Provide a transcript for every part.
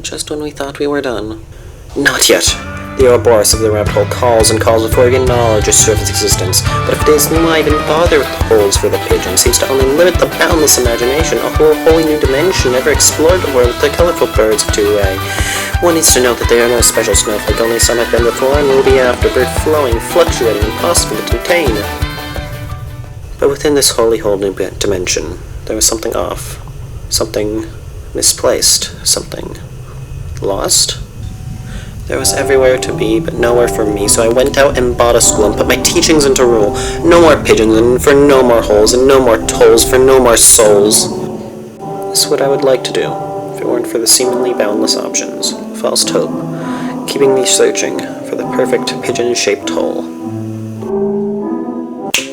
Just when we thought we were done. Not yet. The Ouroboros of the rabbit hole calls and calls before we acknowledge its surface existence. But if it is, why even bother with the holes for the pigeon? Seems to only limit the boundless imagination, a wholly new dimension never explored before with the colorful birds of 2A. One needs to note that they are no special snowflake, only some have been before and will be after, bird flowing, fluctuating, impossible to contain. But within this wholly new dimension, there was something off. Something misplaced. Something lost? There was everywhere to be, but nowhere for me, so I went out and bought a school and put my teachings into rule. No more pigeons, and for no more holes, and no more tolls, for no more souls. This is what I would like to do, if it weren't for the seemingly boundless options. False hope, keeping me searching for the perfect pigeon-shaped hole.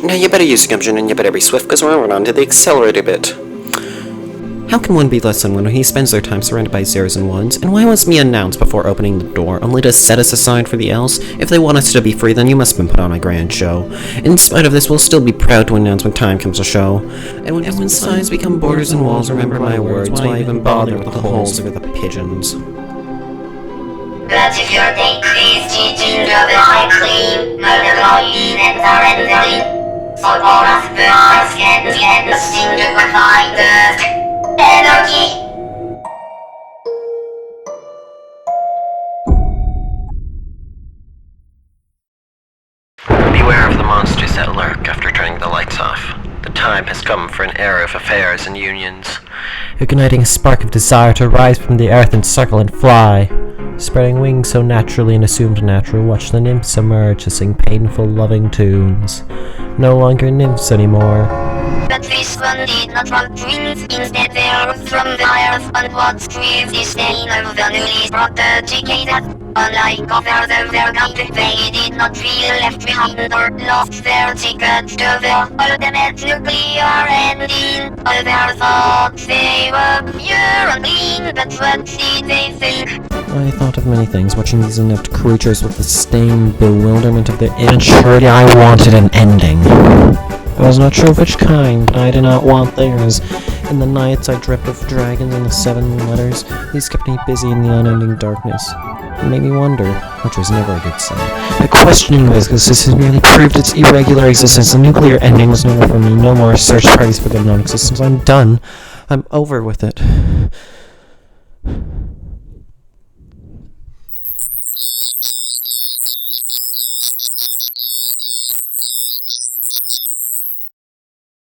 Now you better use the gumption and you better be swift, because we're on to the accelerator bit. How can one be less than one when he spends their time surrounded by zeros and ones? And why was me announced before opening the door, only to set us aside for the L's? If they want us to be free, then you must have been put on a grand show. In spite of this, we'll still be proud to announce when time comes to show. And when signs become borders and walls, remember my words, why even bother with the holes for the pigeons? But if your decrease teaching of the high clean, murder and surrendering, so all of the eyes can and the sting to find the energy. Beware of the monsters that lurk after turning the lights off. The time has come for an era of affairs and unions, igniting a spark of desire to rise from the earth and circle and fly. Spreading wings so naturally and assumed natural, watch the nymphs emerge to sing painful, loving tunes. No longer nymphs anymore. But this one did not want twins, instead they rose from the earth, and what screams the stain of the newly brought educated. Unlike others of their kind, they did not feel left behind or lost their ticket to the ultimate nuclear ending. Others thought they were pure and clean, but what did they think? I thought of many things, watching these inept creatures with the stained bewilderment of their immaturity. I wanted an ending. I was not sure of which kind, but I did not want theirs. In the nights I dreamt of dragons and the 7 letters. These kept me busy in the unending darkness. It made me wonder, which was never a good sign. The questioning of existence has merely proved its irregular existence. The nuclear ending was no more for me. No more search parties for their non-existence. I'm done. I'm over with it.